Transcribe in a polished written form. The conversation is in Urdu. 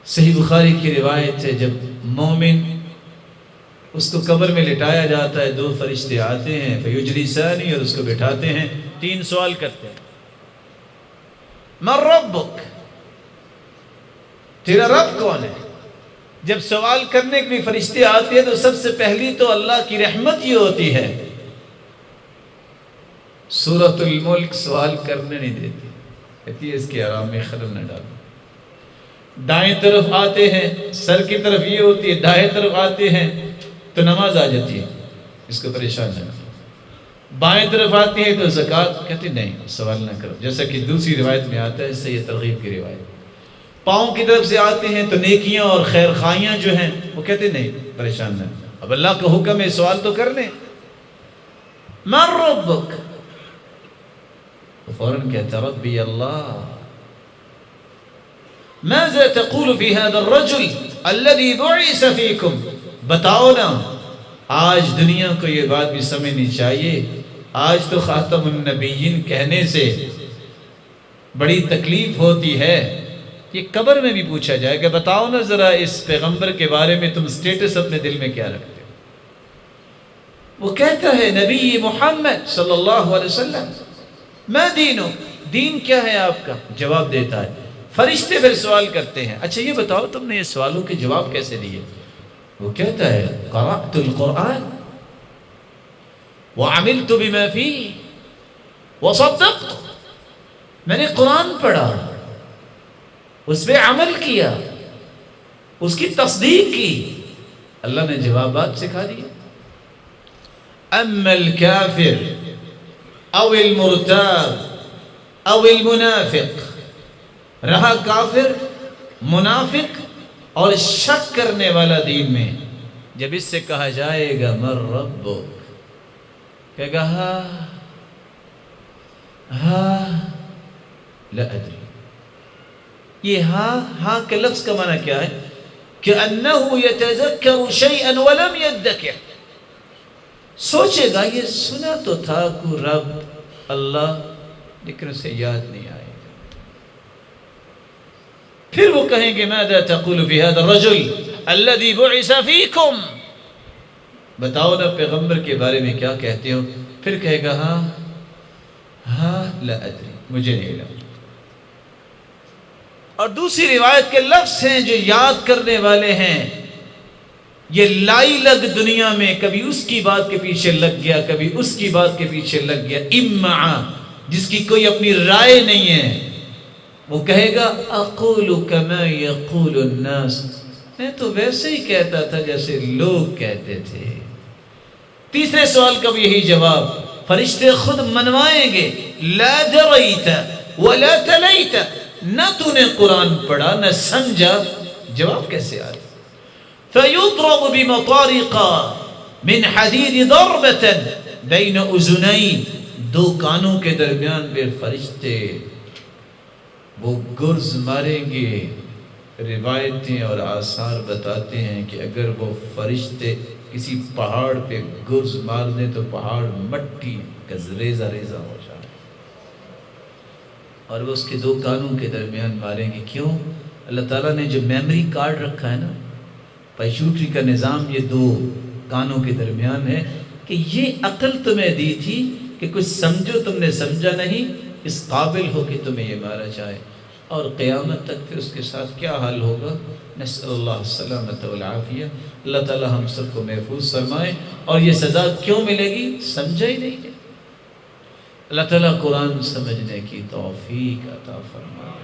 صحیح بخاری کی روایت ہے، جب مومن اس کو قبر میں لٹایا جاتا ہے، دو فرشتے آتے ہیں فیجلسانی، اور اس کو بٹھاتے ہیں، تین سوال کرتے ہیں۔ من ربک، تیرا رب کون ہے؟ جب سوال کرنے کے لیے فرشتے آتے ہیں تو سب سے پہلی تو اللہ کی رحمت یہ ہوتی ہے، سورۃ الملک سوال کرنے نہیں دیتی، کہتی ہے اس کے آرام میں خلل نہ ڈالو۔ دائیں طرف آتے ہیں، سر کی طرف یہ ہوتی ہے، دائیں طرف آتے ہیں تو نماز آ جاتی ہے، اس کو پریشان نہ کرو۔ بائیں طرف آتی ہے تو زکوٰۃ، کہتی نہیں سوال نہ کرو، جیسا کہ دوسری روایت میں آتا ہے، اس سے یہ ترغیب کی روایت۔ پاؤں کی طرف سے آتے ہیں تو نیکیاں اور خیر خواہیاں جو ہیں وہ کہتے نہیں پریشان نہ، اب اللہ کا حکم ہے سوال تو کر لیں۔ من ربک، فوراً کہتا ربی اللہ۔ ماذا تقول في هذا الرجل الذي بعث فيكم، بتاؤ نا، آج دنیا کو یہ بات بھی سمجھنی چاہیے، آج تو خاتم النبیین کہنے سے بڑی تکلیف ہوتی ہے، یہ قبر میں بھی پوچھا جائے کہ بتاؤ نا ذرا اس پیغمبر کے بارے میں تم سٹیٹس اپنے دل میں کیا رکھتے ہو؟ وہ کہتا ہے نبی محمد صلی اللہ علیہ وسلم، ما دینو، دین کیا ہے آپ کا؟ جواب دیتا ہے۔ فرشتے پھر سوال کرتے ہیں، اچھا یہ بتاؤ تم نے یہ سوالوں کے جواب کیسے دیے؟ وہ کہتا ہے قرأت القرآن وعملت بما فيه وصدقت، میں نے قرآن پڑھا، اس پہ عمل کیا، اس کی تصدیق کی، اللہ نے جوابات سکھا دیا۔ اما الکافر او المرتاب او المنافق، رہا کافر، منافق اور شک کرنے والا دین میں، جب اس سے کہا جائے گا من ربک، کہے گا ہاں لا ادری۔ یہ ہاں کے لفظ کا معنی کیا ہے؟ کہ انہو یتذکر شیئا ولم یدکر، سوچے گا یہ سنا تو تھا کو رب اللہ، لیکن اسے یاد نہیں آئے گا۔ پھر وہ کہیں گے ماذا تقول فی هذا الرجل الذي بعث فیکم، بتاؤ نا پیغمبر کے بارے میں کیا کہتے ہو؟ پھر کہے گا ہاں لا ادری، مجھے نہیں علم۔ اور دوسری روایت کے لفظ ہیں جو یاد کرنے والے ہیں، یہ لائی لگ دنیا میں کبھی اس کی بات کے پیچھے لگ گیا، کبھی اس کی بات کے پیچھے لگ گیا، امعا، جس کی کوئی اپنی رائے نہیں ہے، وہ کہے گا اقول کما یقول الناس، میں تو ویسے ہی کہتا تھا جیسے لوگ کہتے تھے۔ تیسرے سوال کا بھی یہی جواب، فرشتے خود منوائیں گے، لا دریت ولا تلیت، نہ تو نے قرآن پڑھا نہ سمجھا، جواب کیسے آتا؟ فَيُضْرَبُ بِمَطَارِقَ مِنْ حَدِيدِ ضَرْبَةً بَيْنَ اُذُنَيْنِ، دو کانوں کے درمیان پہ فرشتے وہ گرز ماریں گے۔ روایتیں اور آثار بتاتے ہیں کہ اگر وہ فرشتے کسی پہاڑ پہ گرز مار دیں تو پہاڑ مٹی کا ریزہ ریزہ ہو جائے، اور وہ اس کے دو کانوں کے درمیان ماریں گے۔ کیوں؟ اللہ تعالیٰ نے جو میموری کارڈ رکھا ہے نا، پیشوٹری کا نظام یہ دو کانوں کے درمیان ہے، کہ یہ عقل تمہیں دی تھی کہ کچھ سمجھو، تم نے سمجھا نہیں، اس قابل ہو کہ تمہیں یہ مارا جائے، اور قیامت تک پھر اس کے ساتھ کیا حال ہوگا؟ نسأل اللہ السلامۃ والعافیہ۔ اللہ تعالی ہم سب کو محفوظ فرمائے۔ اور یہ سزا کیوں ملے گی؟ سمجھا ہی نہیں۔ اللہ تعالیٰ قرآن سمجھنے کی توفیق عطا فرمائے۔